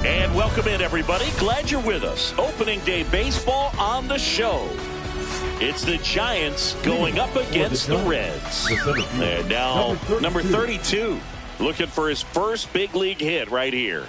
And welcome in, everybody. Glad you're with us. Opening day baseball on the show. It's the Giants going up against the Reds. And now, number 32, looking for his first big league hit right here.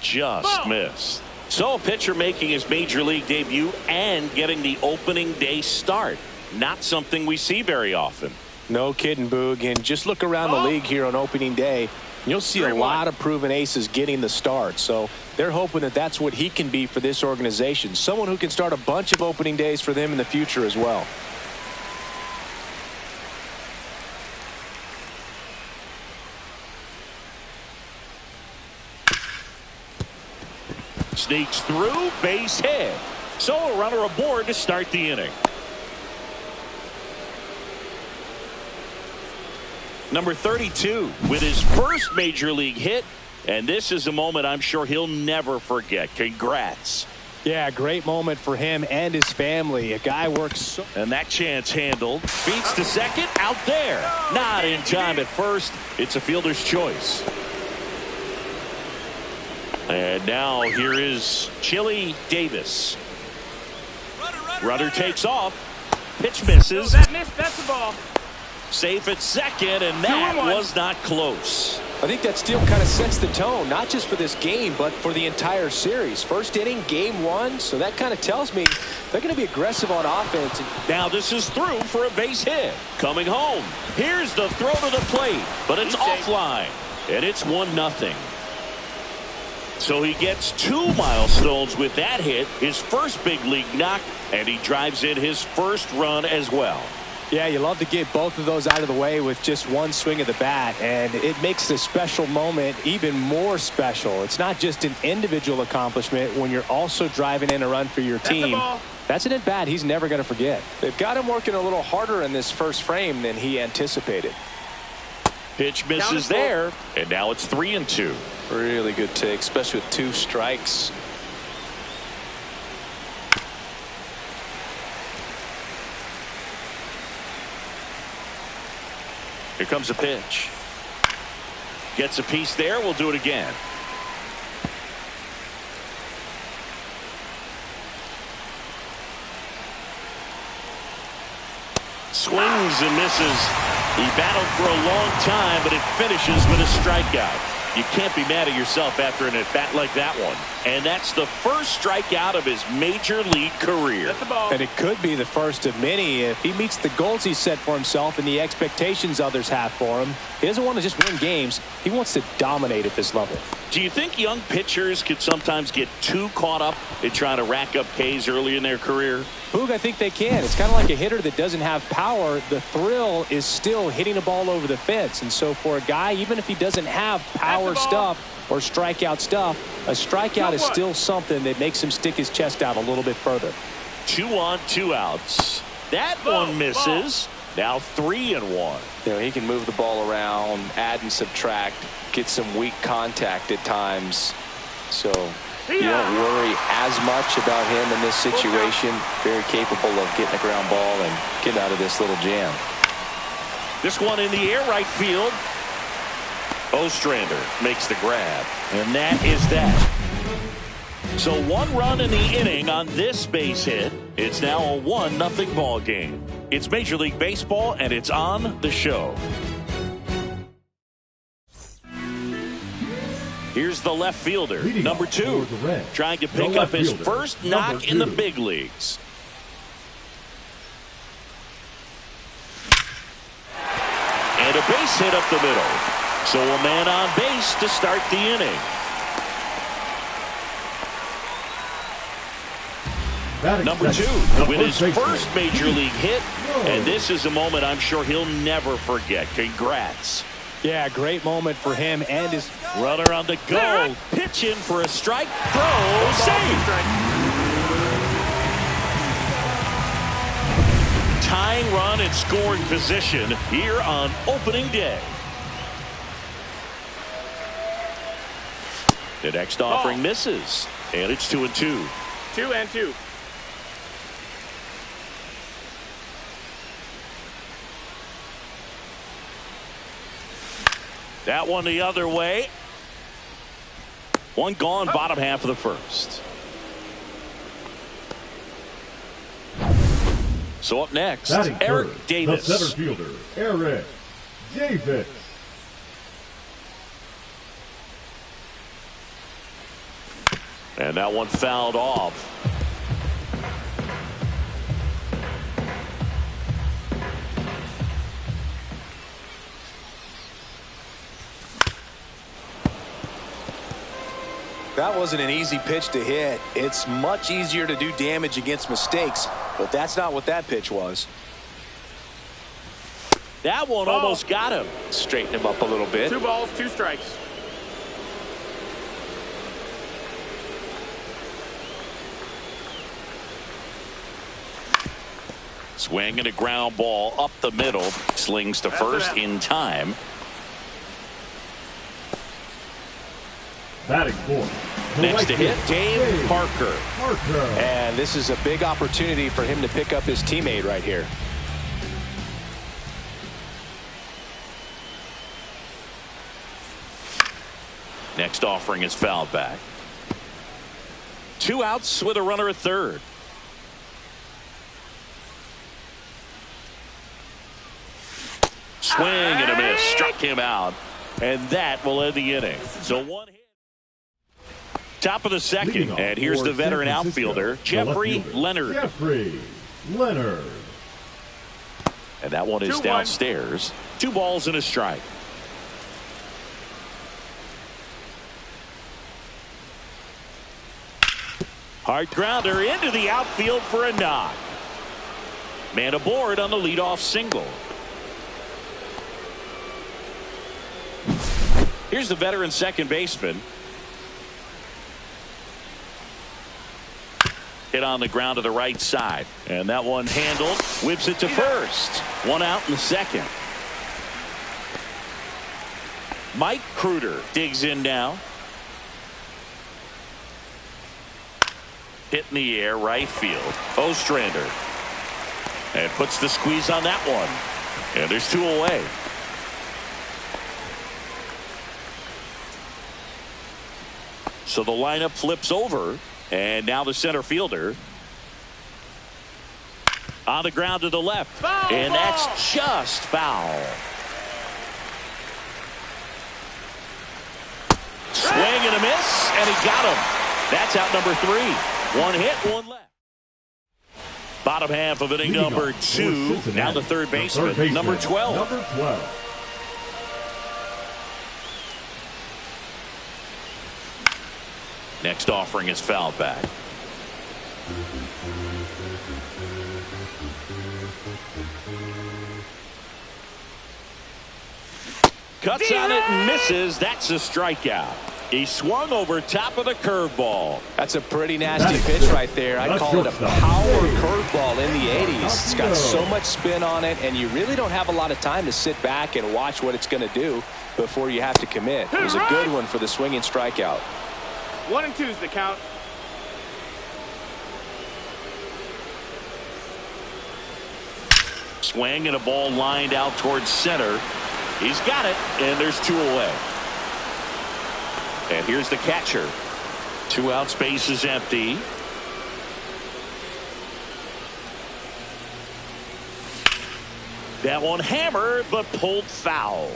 Just missed. So a pitcher making his major league debut and getting the opening day start. Not something we see very often. No kidding, Boog. And just look around the league here on opening day. You'll see a lot of proven aces getting the start. So they're hoping that that's what he can be for this organization. Someone who can start a bunch of opening days for them in the future as well. Sneaks through, base hit. So a runner aboard to start the inning. Number 32 with his first major league hit, and this is a moment I'm sure he'll never forget. Congrats. Yeah, great moment for him and his family. A guy works so. And that chance handled. Beats to second, out there. Not in time at first. It's a fielder's choice. And now here is Chili Davis. Runner takes off. Pitch misses. That missed. That's the ball. Safe at second, and that was not close. I think that still kind of sets the tone, not just for this game, but for the entire series. First inning, game one, so that kind of tells me they're going to be aggressive on offense. Now this is through for a base hit. Coming home. Here's the throw to the plate, but it's offline, and it's 1-0. So he gets 2 milestones with that hit, his first big league knock, and he drives in his first run as well. Yeah, you love to get both of those out of the way with just one swing of the bat, and it makes the special moment even more special. It's not just an individual accomplishment when you're also driving in a run for your team. That's an at-bat he's never going to forget. They've got him working a little harder in this first frame than he anticipated. Pitch misses there, and now it's 3-2. Really good take, especially with 2 strikes. Here comes a pitch. Gets a piece there. We'll do it again. Swings and misses. He battled for a long time, but it finishes with a strikeout. You can't be mad at yourself after an at-bat like that one. And that's the first strikeout of his major league career. That's the ball. And it could be the first of many if he meets the goals he set for himself and the expectations others have for him. He doesn't want to just win games. He wants to dominate at this level. Do you think young pitchers could sometimes get too caught up in trying to rack up Ks early in their career? Boog, I think they can. It's kind of like a hitter that doesn't have power. The thrill is still hitting a ball over the fence. And so for a guy, even if he doesn't have power stuff or strikeout stuff, a strikeout is still something that makes him stick his chest out a little bit further. 2 on, 2 outs. That one misses. Now 3-1. You know, he can move the ball around, add and subtract, get some weak contact at times. So you don't worry as much about him in this situation. Very capable of getting a ground ball and getting out of this little jam. This one in the air, right field. Ostrander makes the grab, and that is that. So 1 run in the inning on this base hit. It's now a 1-0 ball game. It's Major League Baseball, and it's on the show. Here's the left fielder, number 2, trying to pick up his first knock in the big leagues. And a base hit up the middle. So a man on base to start the inning. Number 2 with his first major league hit, and this is a moment I'm sure he'll never forget. Congrats. Yeah, great moment for him and his runner on the go. Pitch in for a strike. Throw. Save. Tying run in scoring position here on opening day. The next offering misses, and it's 2-2. 2-2. That one the other way. One gone, bottom half of the first. So up next, Eric Davis. The center fielder, Eric Davis. And that one fouled off. That wasn't an easy pitch to hit. It's much easier to do damage against mistakes, but that's not what that pitch was. That one almost got him. Straighten him up a little bit. 2 balls, 2 strikes. Swing and a ground ball up the middle. Slings to first in time. Batting fourth. Next to hit, Dave Parker. And this is a big opportunity for him to pick up his teammate right here. Next offering is fouled back. 2 outs with a runner at third. Swing and a miss. Struck him out. And that will end the inning. So 1 hit. Top of the second. And here's the veteran outfielder, Jeffrey Leonard. Jeffrey Leonard. And that one is downstairs. 2 balls and a strike. Hard grounder into the outfield for a knock. Man aboard on the leadoff single. Here's the veteran second baseman. Hit on the ground to the right side. And that one handled. Whips it to first. 1 out in the second. Mike Kruder digs in now. Hit in the air, right field. Ostrander. And puts the squeeze on that one. And there's 2 away. So the lineup flips over. And now the center fielder. On the ground to the left. Foul and ball. That's just foul. Swing and a miss. And he got him. That's out number 3. 1 hit, 1 left. Bottom half of inning number 2. Now the third baseman, number 12. Number 12. Next offering is fouled back. Cuts on it and misses. That's a strikeout. He swung over top of the curveball. That's a pretty nasty pitch right there. I call it a power curveball in the 80s. It's got so much spin on it, and you really don't have a lot of time to sit back and watch what it's going to do before you have to commit. It was a good one for the swinging strikeout. 1 and 2 is the count. Swing and a ball lined out towards center. He's got it, and there's 2 away. And here's the catcher. 2 outs, base is empty. That one hammered, but pulled foul.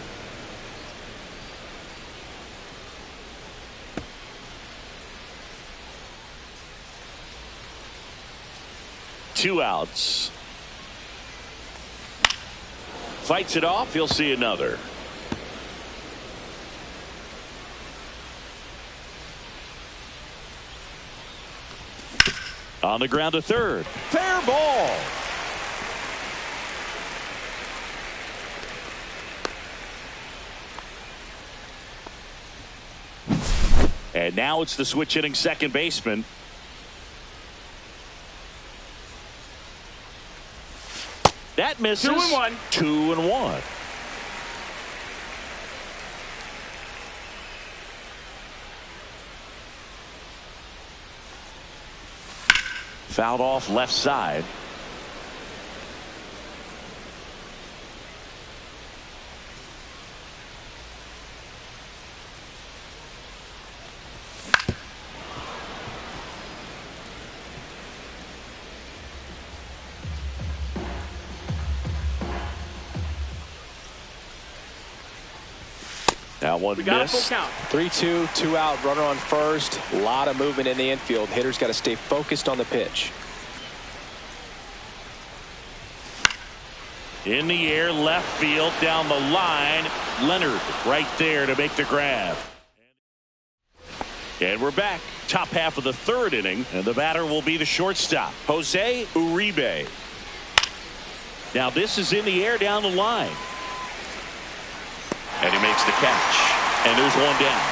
Two outs. Fights it off. He'll see another. On the ground to third. Fair ball. And now it's the switch hitting second baseman. That misses. 2-1. 2-1. Fouled off left side. That one We got a full missed. count. 3-2, 2 out, runner on first. A lot of movement in the infield. Hitter's got to stay focused on the pitch. In the air, left field, down the line. Leonard right there to make the grab. And we're back. Top half of the third inning, and the batter will be the shortstop, Jose Uribe. Now this is in the air down the line. And he makes the catch. And there's one down.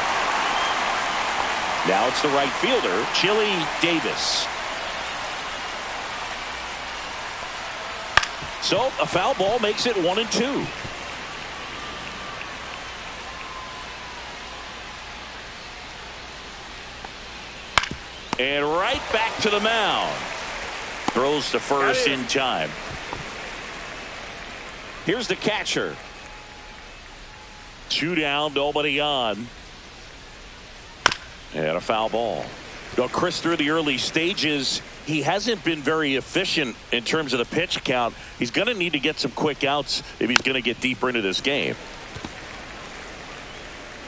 Now it's the right fielder, Chili Davis. So a foul ball makes it 1-2. And right back to the mound. Throws to first in time. Here's the catcher. 2 down, nobody on. And a foul ball. Well, Chris, through the early stages, he hasn't been very efficient in terms of the pitch count. He's going to need to get some quick outs if he's going to get deeper into this game.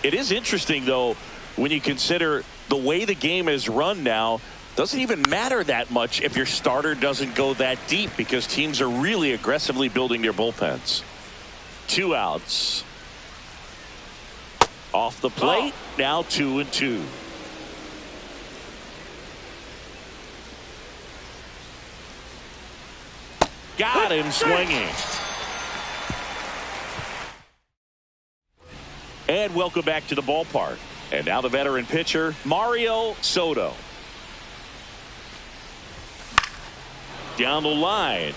It is interesting, though, when you consider the way the game is run now. Doesn't even matter that much if your starter doesn't go that deep, because teams are really aggressively building their bullpens. 2 outs. Off the plate, now 2-2. Got him swinging. And welcome back to the ballpark. And now the veteran pitcher, Mario Soto. Down the line.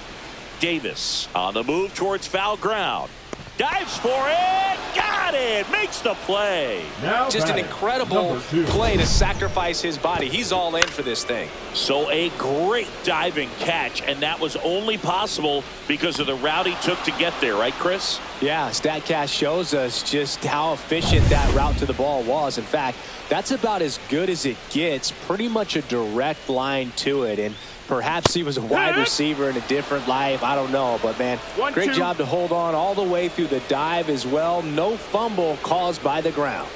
Davis on the move towards foul ground. Dives for it. Got it. Makes the play. Now Just an incredible play to sacrifice his body. He's all in for this thing. So a great diving catch, and that was only possible because of the route he took to get there, right, Chris? Yeah, StatCast shows us just how efficient that route to the ball was. In fact, that's about as good as it gets. Pretty much a direct line to it. And perhaps he was a wide receiver in a different life. I don't know. But, man, great job to hold on all the way through the dive as well. No fumble caused by the ground.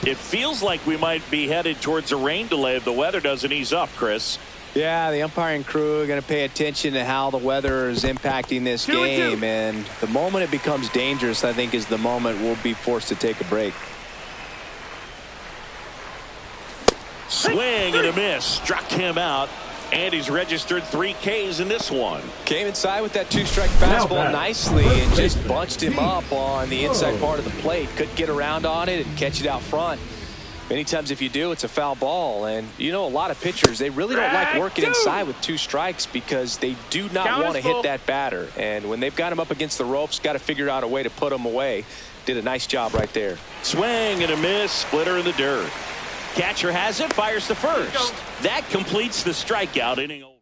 It feels like we might be headed towards a rain delay if the weather doesn't ease up, Chris. Yeah, the umpiring crew are going to pay attention to how the weather is impacting this game. And the moment it becomes dangerous, I think, is the moment we'll be forced to take a break. Swing and a miss. Struck him out. And he's registered 3 Ks in this one. Came inside with that 2-strike fastball nicely and just bunched him up on the inside part of the plate. Couldn't get around on it and catch it out front. Many times if you do, it's a foul ball. And you know, a lot of pitchers, they really don't like working inside with 2 strikes because they do not want to hit that batter. And when they've got him up against the ropes, got to figure out a way to put him away. Did a nice job right there. Swing and a miss. Splitter in the dirt. Catcher has it, fires to first. That completes the strikeout inning over.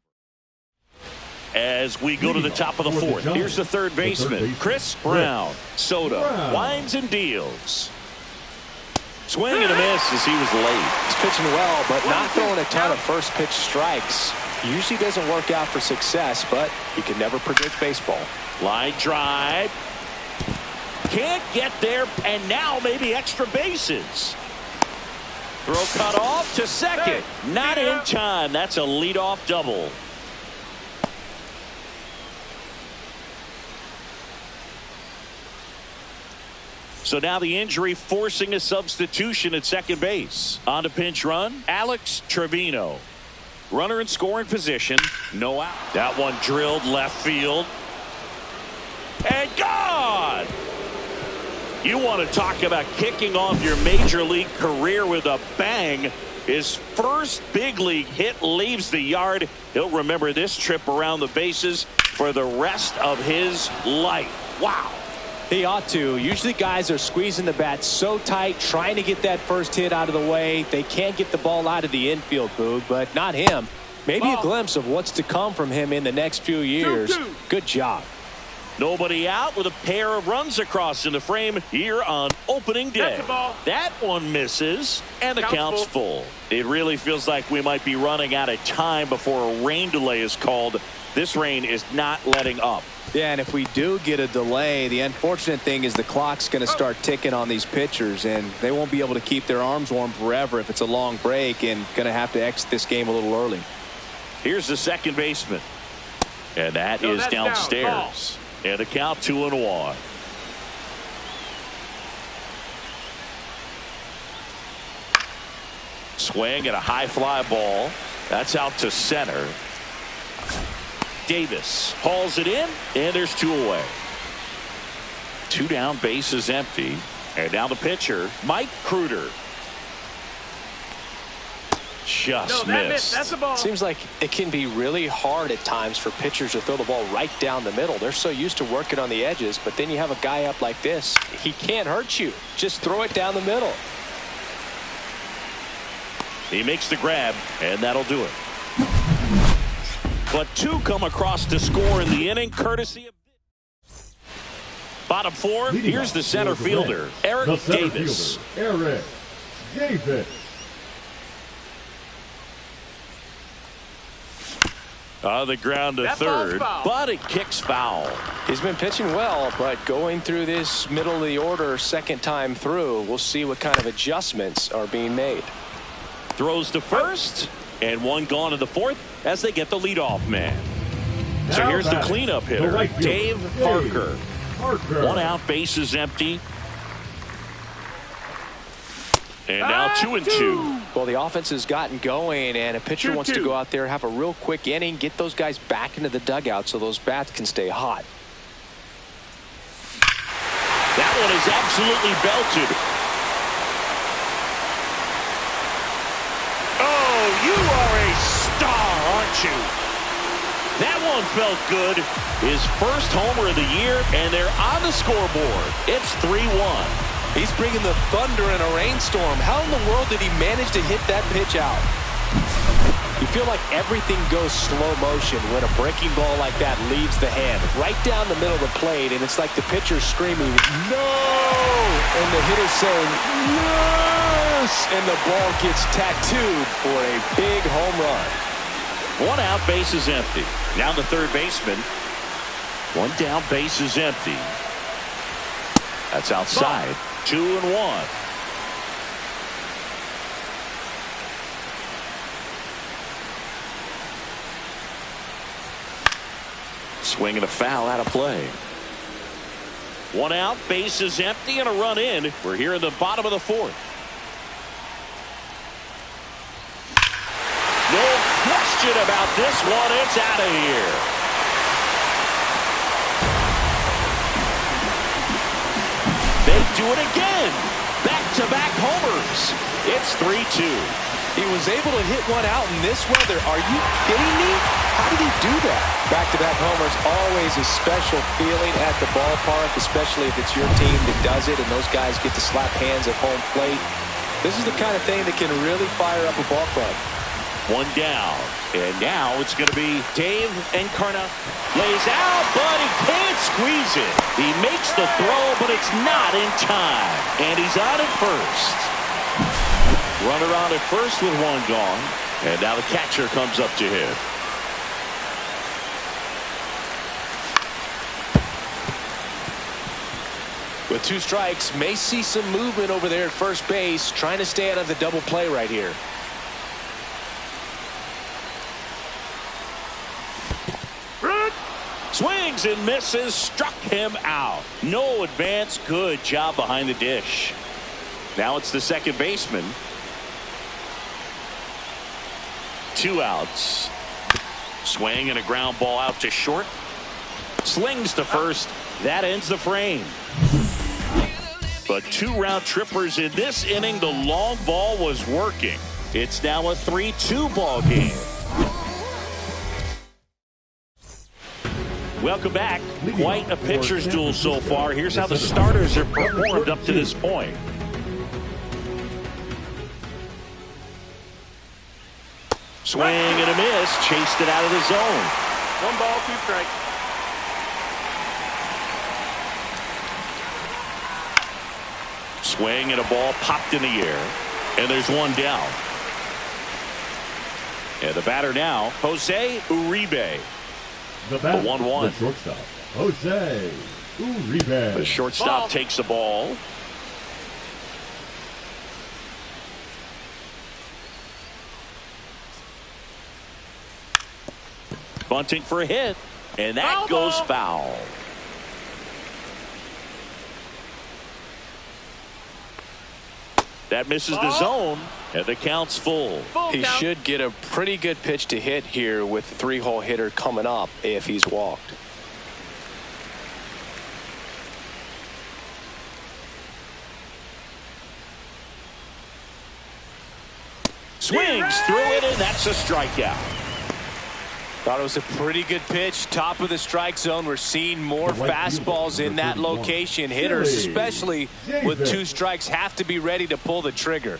As we go to the top of the 4th, here's the third baseman, Chris Brown. Soto winds and deals. Swing and a miss as he was late. He's pitching well, but not throwing a ton of first pitch strikes. Usually doesn't work out for success, but you can never predict baseball. Line drive. Can't get there, and now maybe extra bases. Throw cut off to second. Not in time. That's a leadoff double. So now the injury forcing a substitution at second base. On to pinch run, Alex Trevino. Runner in scoring position. No out. That one drilled left field. And gone! You want to talk about kicking off your major league career with a bang. His first big league hit leaves the yard. He'll remember this trip around the bases for the rest of his life. Wow. He ought to. Usually guys are squeezing the bat so tight, trying to get that first hit out of the way. They can't get the ball out of the infield, Boog, but not him. Maybe a glimpse of what's to come from him in the next few years. Good job. Nobody out with a pair of runs across in the frame here on opening day. That one misses, and the count's full. It really feels like we might be running out of time before a rain delay is called. This rain is not letting up. Yeah, and if we do get a delay, the unfortunate thing is the clock's going to start ticking on these pitchers, and they won't be able to keep their arms warm forever if it's a long break, and going to have to exit this game a little early. Here's the second baseman. And that is downstairs. And a count 2-1. Swing and a high fly ball. That's out to center. Davis hauls it in, and there's 2 away. 2 down, base is empty. And now the pitcher, Mike Kruder. Just missed. That's a ball. Seems like it can be really hard at times for pitchers to throw the ball right down the middle. They're so used to working on the edges, but then you have a guy up like this. He can't hurt you. Just throw it down the middle. He makes the grab, and that'll do it. But 2 come across to score in the inning, courtesy of bottom 4. Here's the center fielder, Eric Davis. Eric Davis. On the ground to third, but it kicks foul. He's been pitching well, but going through this middle of the order second time through, we'll see what kind of adjustments are being made. Throws to first, and 1 gone in the 4th as they get the leadoff man. So here's the cleanup hitter, Dave Parker. 1 out, base is empty. And now 2-2. Well, the offense has gotten going, and a pitcher wants to go out there, have a real quick inning, get those guys back into the dugout so those bats can stay hot. That one is absolutely belted. Oh, you are a star, aren't you? That one felt good. His first homer of the year, and they're on the scoreboard. It's 3-1. He's bringing the thunder in a rainstorm. How in the world did he manage to hit that pitch out? You feel like everything goes slow motion when a breaking ball like that leaves the hand right down the middle of the plate, and it's like the pitcher screaming, "No!" and the hitter saying, "Yes!" and the ball gets tattooed for a big home run. 1 out, base is empty. Now the third baseman. 1 down, base is empty. That's outside. 2-1. Swing and a foul out of play. 1 out, base is empty, and a run in. We're here in the bottom of the 4th. No question about this one. It's out of here. They do it again. Back-to-back homers. It's 3-2. He was able to hit one out in this weather. Are you kidding me? How did he do that? Back-to-back homers, always a special feeling at the ballpark, especially if it's your team that does it and those guys get to slap hands at home plate. This is the kind of thing that can really fire up a ball club. 1 down, and now it's going to be Dave Encarna. Lays out, but he can't squeeze it. He makes the throw, but it's not in time, and he's on at first. Runner on at first with 1 gone, and now the catcher comes up to hit. With 2 strikes, may see some movement over there at first base, trying to stay out of the double play right here. Swings and misses, struck him out. No advance, good job behind the dish. Now it's the second baseman. 2 outs. Swing and a ground ball out to short. Slings to first. That ends the frame. But 2 round trippers in this inning. The long ball was working. It's now a 3-2 ball game. Welcome back. Quite a pitcher's duel so far. Here's how the starters have performed up to this point. Swing and a miss. Chased it out of the zone. 1 ball, 2 strikes. Swing and a ball popped in the air. And there's 1 down. And the batter now, Jose Uribe. The bat, 1-1. the shortstop, Jose Uribe. The shortstop takes the ball. Bunting for a hit, and that goes foul. That misses the zone, and the count's full. He should get a pretty good pitch to hit here with the 3-hole hitter coming up if he's walked. Swings through it, and that's a strikeout. Thought it was a pretty good pitch. Top of the strike zone. We're seeing more fastballs in that location. Hitters, especially with 2 strikes, have to be ready to pull the trigger.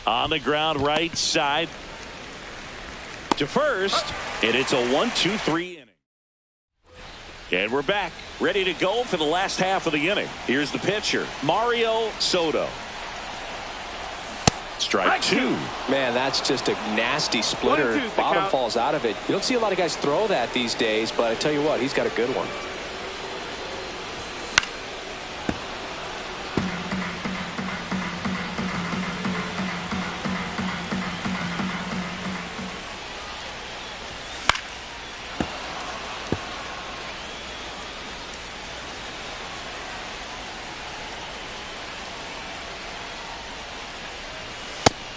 On the ground, right side to first, and it's a 1-2-3 inning. And we're back, ready to go for the last half of the inning. Here's the pitcher, Mario Soto. Strike 2. Man, that's just a nasty splitter. Bottom falls out of it. You don't see a lot of guys throw that these days, but I tell you what, he's got a good one.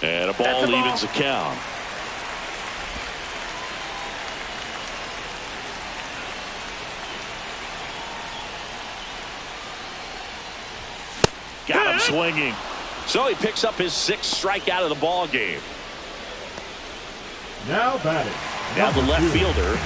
And a ball evens the count. Got him swinging. So he picks up his 6th strikeout of the ball game. Now batting. Now the left fielder.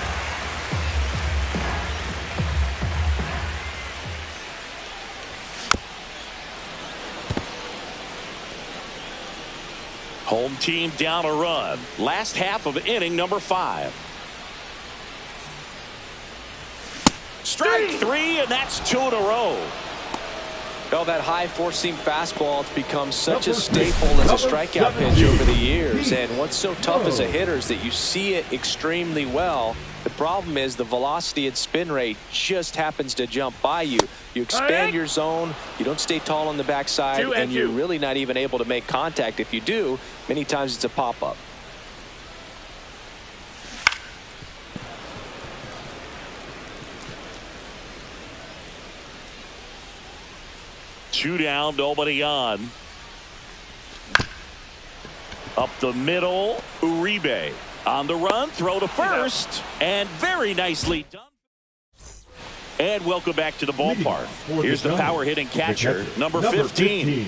Home team down a run. Last half of inning number 5. Strike 3, and that's 2 in a row. Well, that high four-seam fastball has become such a staple as a strikeout pitch over the years. And what's so tough as a hitter is that you see it extremely well. The problem is the velocity and spin rate just happens to jump by you. You expand your zone, you don't stay tall on the backside, and you're really not even able to make contact. If you do, many times it's a pop-up. Two down, nobody on. Up the middle, Uribe. On the run, throw to first, and very nicely done. And welcome back to the ballpark. Here's the power-hitting catcher, number 15.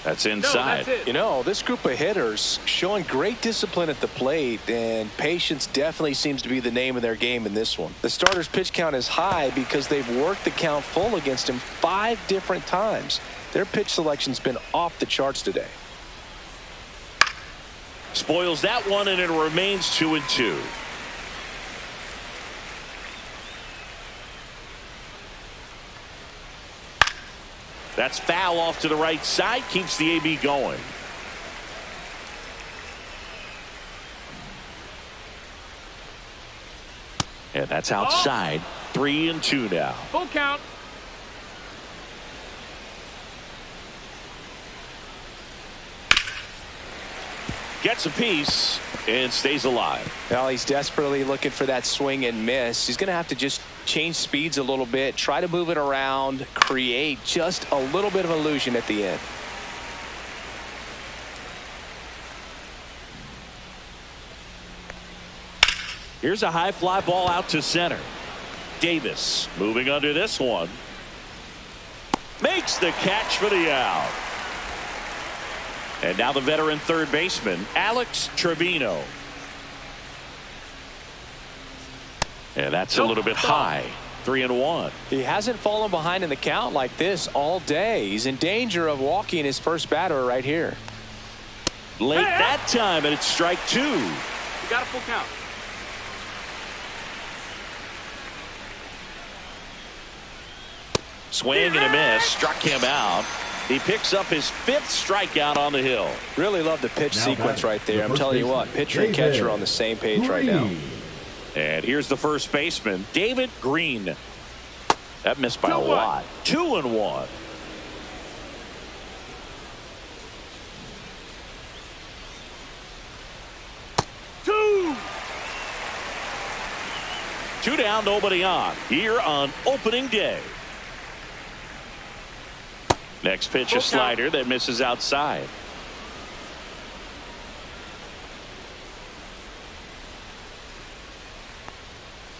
That's inside. You know, this group of hitters showing great discipline at the plate, and patience definitely seems to be the name of their game in this one. The starter's pitch count is high because they've worked the count full against him 5 different times. Their pitch selection's been off the charts today. Spoils that one, and it remains 2-2. That's foul off to the right side, keeps the AB going. And that's outside. 3-2 now. Full count. Gets a piece and stays alive. Well, he's desperately looking for that swing and miss. He's going to have to just change speeds a little bit, try to move it around, create just a little bit of illusion at the end. Here's a high fly ball out to center. Davis moving under this one. Makes the catch for the out. And now the veteran third baseman, Alex Trevino. And that's a little bit high. 3-1. He hasn't fallen behind in the count like this all day. He's in danger of walking his first batter right here. Late that time, and it's strike 2. You got a full count. Swing and a miss. Struck him out. He picks up his 5th strikeout on the hill. Really love the pitch sequence right there. I'm telling you what, pitcher and catcher are on the same page right now. And here's the first baseman, David Green. That missed by a lot. 2-1. Two down, nobody on here on opening day. Next pitch, a slider that misses outside.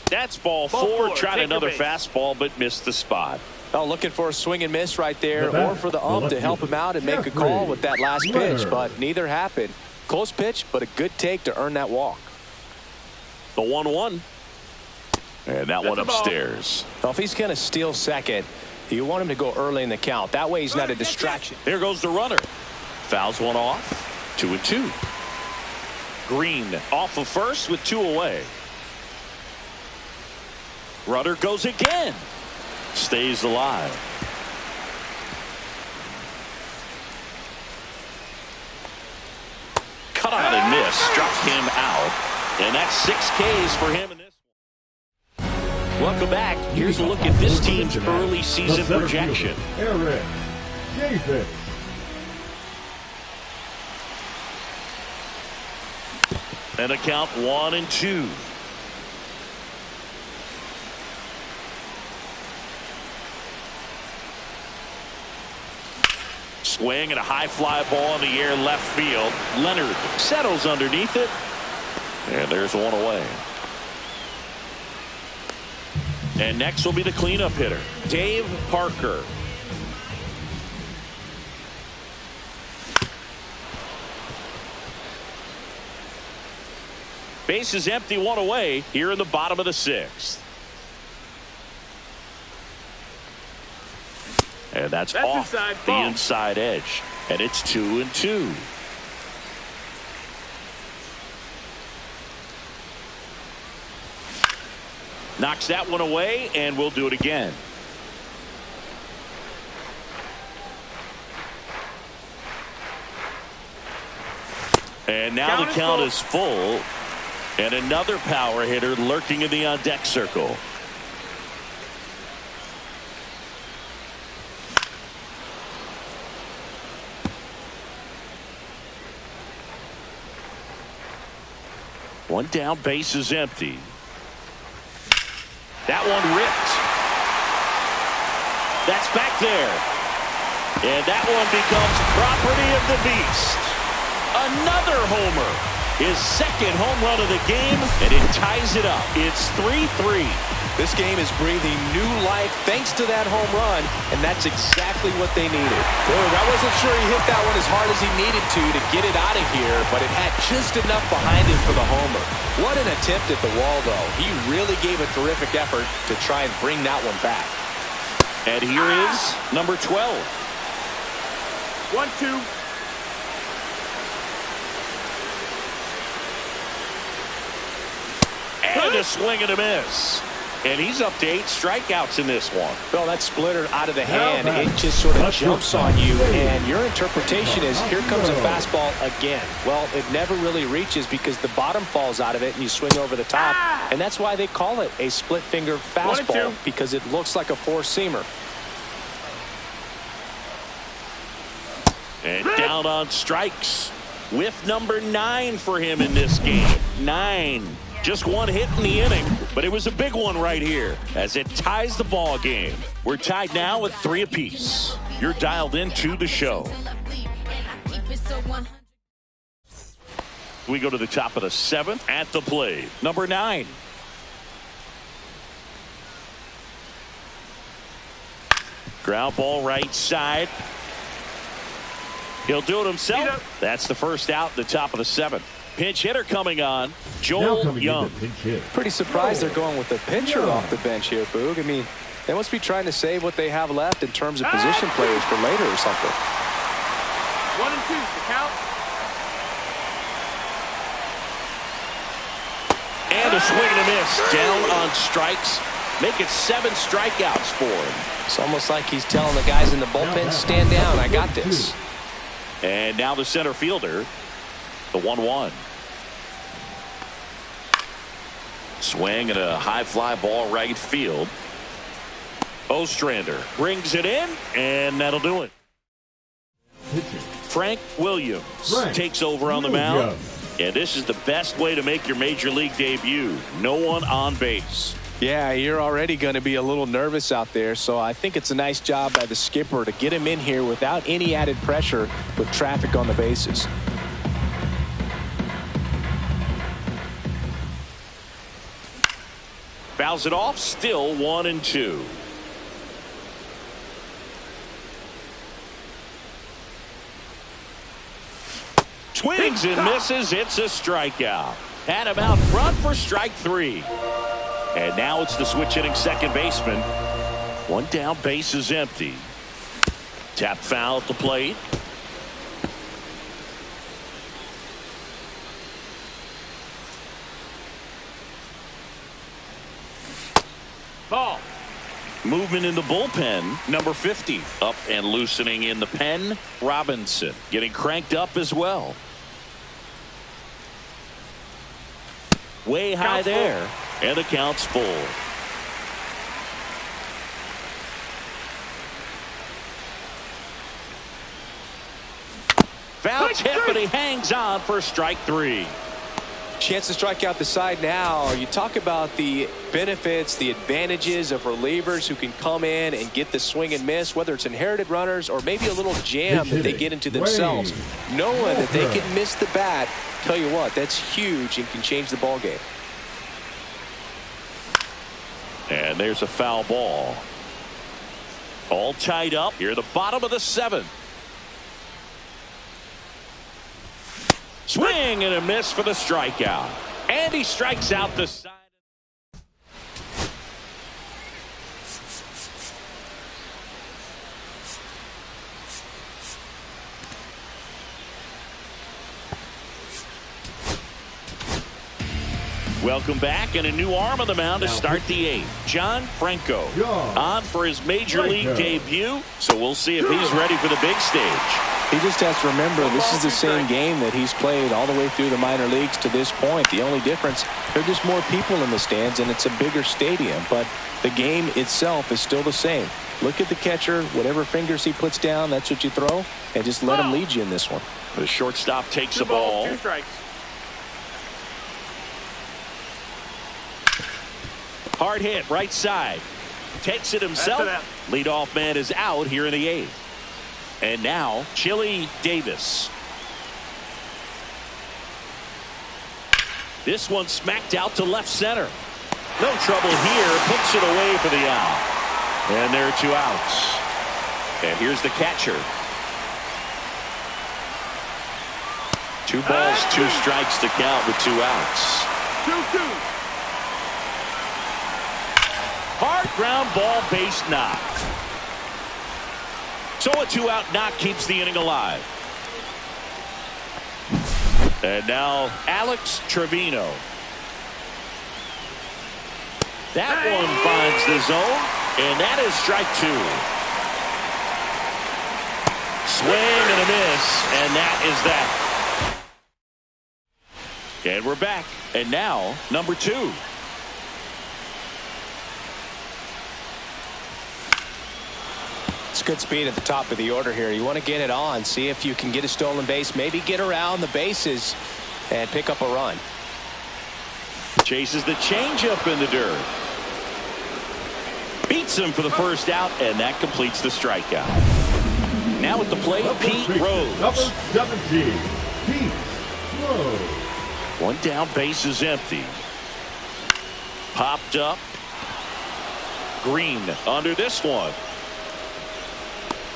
That's ball four. Tried another fastball, but missed the spot. Well, looking for a swing and miss right there, or for the ump to help him out and make a call with that last pitch, but neither happened. Close pitch, but a good take to earn that walk. The 1-1. And that one upstairs. Well, if he's going to steal second, you want him to go early in the count. That way he's not a distraction. There goes the runner. Fouls one off. 2-2. Green off of first with 2 away. Runner goes again. Stays alive. Cut out and miss. Struck him out. And that's 6 Ks for him in this one. Welcome back. Here's a look at this team's early season projection. Eric Davis. And a count 1-2. Swing and a high fly ball in the air left field. Leonard settles underneath it. And there's one away. And next will be the cleanup hitter, Dave Parker. Base is empty, 1 away here in the bottom of the 6th. And that's off the inside edge. And it's 2-2. Knocks that one away, and we'll do it again. And now the count is full. And another power hitter lurking in the on-deck circle. One down, base is empty. That one ripped. That's back there. And that one becomes property of the beast. Another homer. His 2nd home run of the game, and it ties it up. It's 3-3. This game is breathing new life thanks to that home run, and that's exactly what they needed. Dude, I wasn't sure he hit that one as hard as he needed to get it out of here, but it had just enough behind him for the homer. What an attempt at the wall, though. He really gave a terrific effort to try and bring that one back. And here is number 12. 1-2. And a swing and a miss. And he's up to 8 strikeouts in this one. Well, that splitter out of the hand, it just sort of jumps on you, and your interpretation is, here comes a fastball again. Well, it never really reaches because the bottom falls out of it and you swing over the top, and that's why they call it a split finger fastball, because it looks like a four-seamer. And down on strikes with number 9 for him in this game. 9. Just 1 hit in the inning, but it was a big one right here as it ties the ball game. We're tied now with 3 apiece. You're dialed into the show. We go to the top of the 7th at the plate. Number 9. Ground ball right side. He'll do it himself. That's the first out, the top of the 7th. Pinch hitter coming on, Joel Young. Pretty surprised they're going with the pitcher off the bench here, Boog. I mean, they must be trying to save what they have left in terms of position players for later or something. 1-2 the count. And a swing and a miss. Down on strikes make it 7 strikeouts for him. It's almost like he's telling the guys in the bullpen, stand down, I got this. And now the center fielder, the 1-1. Swing and a high fly ball right field. Ostrander brings it in, and that'll do it. Frank Williams takes over on the mound. And this is the best way to make your major league debut. No one on base. Yeah, you're already going to be a little nervous out there, so I think it's a nice job by the skipper to get him in here without any added pressure with traffic on the bases. Fouls it off, still 1-2. Swings and misses. It's a strikeout. Had him out front for strike 3. And now it's the switch hitting second baseman. One down, base is empty. Tap foul at the plate. Ball. Movement in the bullpen, number 50. Up and loosening in the pen. Robinson getting cranked up as well. Way high there. And the count's full. Foul tip, but he hangs on for strike 3. Chance to strike out the side now. You talk about the benefits, the advantages of relievers who can come in and get the swing and miss, whether it's inherited runners or maybe a little jam that they get into themselves. Knowing that they can miss the bat, tell you what, that's huge and can change the ball game. And there's a foul ball. All tied up here at the bottom of the 7th. Swing and a miss for the strikeout. And he strikes out the side. Welcome back, and a new arm on the mound to start the 8th. John Franco on for his major league debut, so we'll see if he's ready for the big stage. He just has to remember this is the same game that he's played all the way through the minor leagues to this point. The only difference, there are just more people in the stands and it's a bigger stadium, but the game itself is still the same. Look at the catcher, whatever fingers he puts down, that's what you throw, and just let him lead you in this one. The shortstop takes the ball. 2 strikes. Hard hit, right side. Takes it himself. Leadoff man is out here in the 8th. And now, Chili Davis. This one smacked out to left center. No trouble here. Puts it away for the out. And there are 2 outs. And here's the catcher. 2 balls, 2 strikes to count with 2 outs. 2-2. Hard ground ball, base knock. So a 2-out knock keeps the inning alive. And now Alex Trevino. That one finds the zone, and that is strike 2. Swing and a miss, and that is that. And we're back. And now, number 2. It's good speed at the top of the order here. You want to get it on, see if you can get a stolen base, maybe get around the bases and pick up a run. Chases the changeup in the dirt. Beats him for the first out, and that completes the strikeout. Now at the plate, Pete Rose. Number 17, Pete Rose. One down, base is empty. Popped up. Green under this one.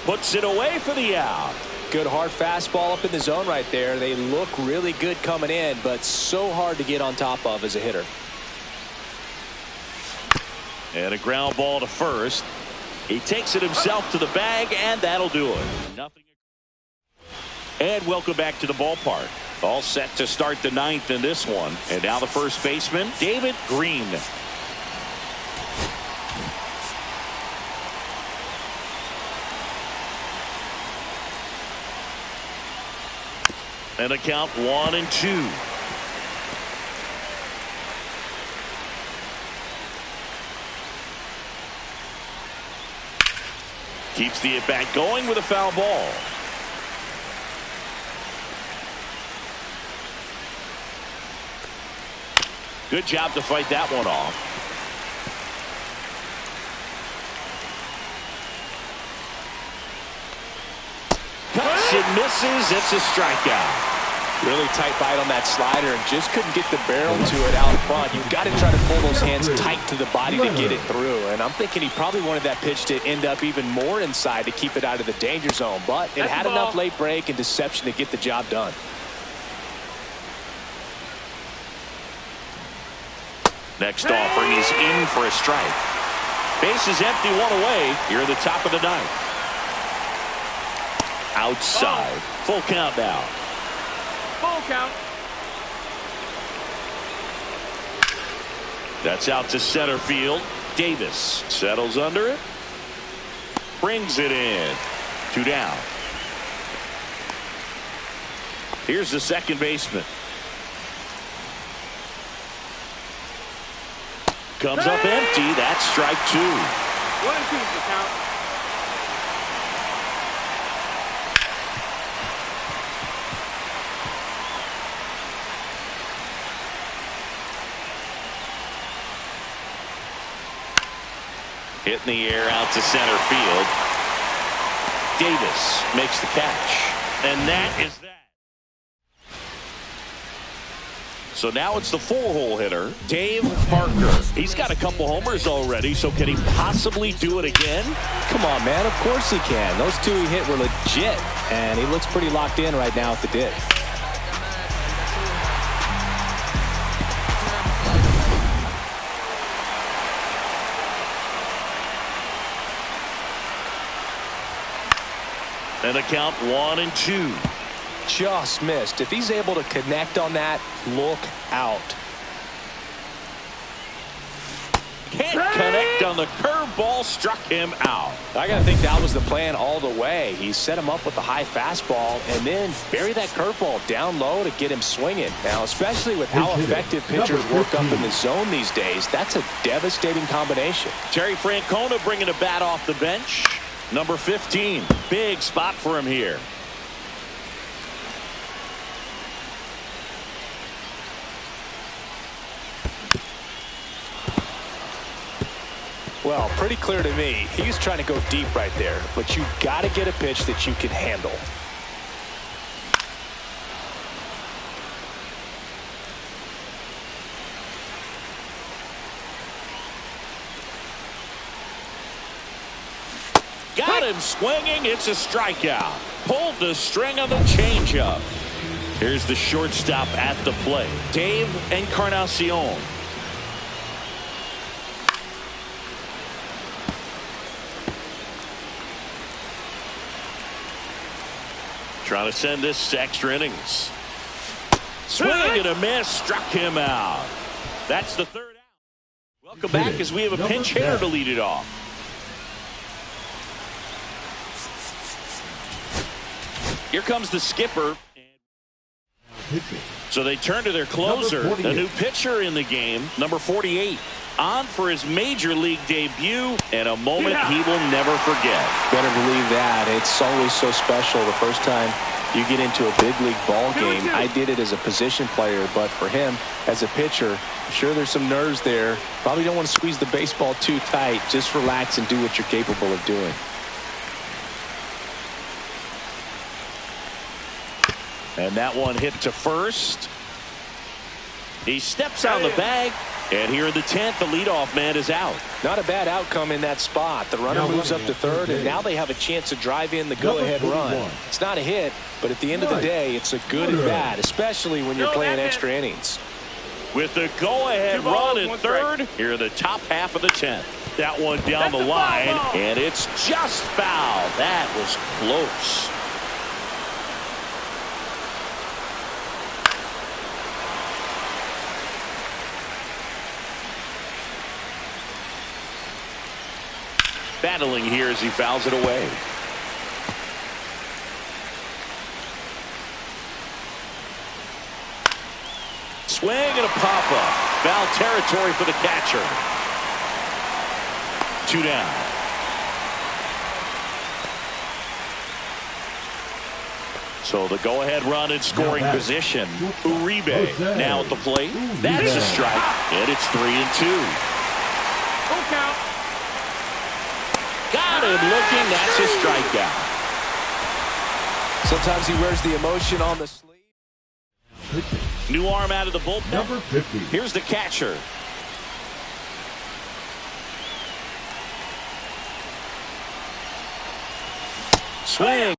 Puts it away for the out. Good hard fastball up in the zone right there. They look really good coming in, but so hard to get on top of as a hitter. And a ground ball to first. He takes it himself to the bag, and that'll do it. Nothing. And welcome back to the ballpark. All set to start the 9th in this one. And now the first baseman, David Green. And a count 1-2. Keeps the at-bat going with a foul ball. Good job to fight that one off. Cuts and misses. It's a strikeout. Really tight bite on that slider and just couldn't get the barrel to it out front. You've got to try to pull those hands tight to the body to get it through. And I'm thinking he probably wanted that pitch to end up even more inside to keep it out of the danger zone. But it had enough late break and deception to get the job done. Next offering is in for a strike. Base is empty, one away here at the top of the ninth. Outside. Full count now. Full count. That's out to center field. Davis settles under it. Brings it in. 2 down. Here's the second baseman. Comes up empty. That's strike 2. 1-2 is the count. Hit in the air out to center field. Davis makes the catch. And that is that. So now it's the 4-hole hitter, Dave Parker. He's got a couple homers already, so can he possibly do it again? Come on, man. Of course he can. Those two he hit were legit, and he looks pretty locked in right now at the dish. And a count 1-2. Just missed. If he's able to connect on that, look out. Can't connect on the curveball, struck him out. I got to think that was the plan all the way. He set him up with a high fastball and then bury that curveball down low to get him swinging. Now, especially with how effective pitchers work up in the zone these days, that's a devastating combination. Terry Francona bringing a bat off the bench. Number 15. Big spot for him here. Well, pretty clear to me. He's trying to go deep right there, but you got to get a pitch that you can handle. Got him swinging. It's a strikeout. Pulled the string of the changeup. Here's the shortstop at the plate, Dave Encarnacion. Trying to send this to extra innings. Swing and a miss, struck him out. That's the third out. Welcome back as we have a pinch hitter to lead it off. Here comes the skipper. So they turn to their closer, a new pitcher in the game, number 48. On for his major league debut, and a moment he will never forget. Better believe that. It's always so special the first time you get into a big league ball game. I did it as a position player, but for him as a pitcher, I'm sure there's some nerves there. Probably don't want to squeeze the baseball too tight. Just relax and do what you're capable of doing. And that one hit to first. He steps on the bag. And here in the 10th, the leadoff man is out. Not a bad outcome in that spot. The runner moves up to third, and now they have a chance to drive in the go-ahead run. It's not a hit, but at the end of the day, it's a good at bat, especially when you're playing extra innings. With the go-ahead run at third, here in the top half of the 10th. That one down the line, and it's just foul. That was close. Battling here as he fouls it away. Swing and a pop-up. Foul territory for the catcher. 2 down. So the go-ahead run in scoring position. Uribe now at the plate. That's a strike. And it's 3-2. Full count. Got him looking. That's a strikeout. Sometimes he wears the emotion on the sleeve. New arm out of the bullpen. Number 50. Here's the catcher. Swing.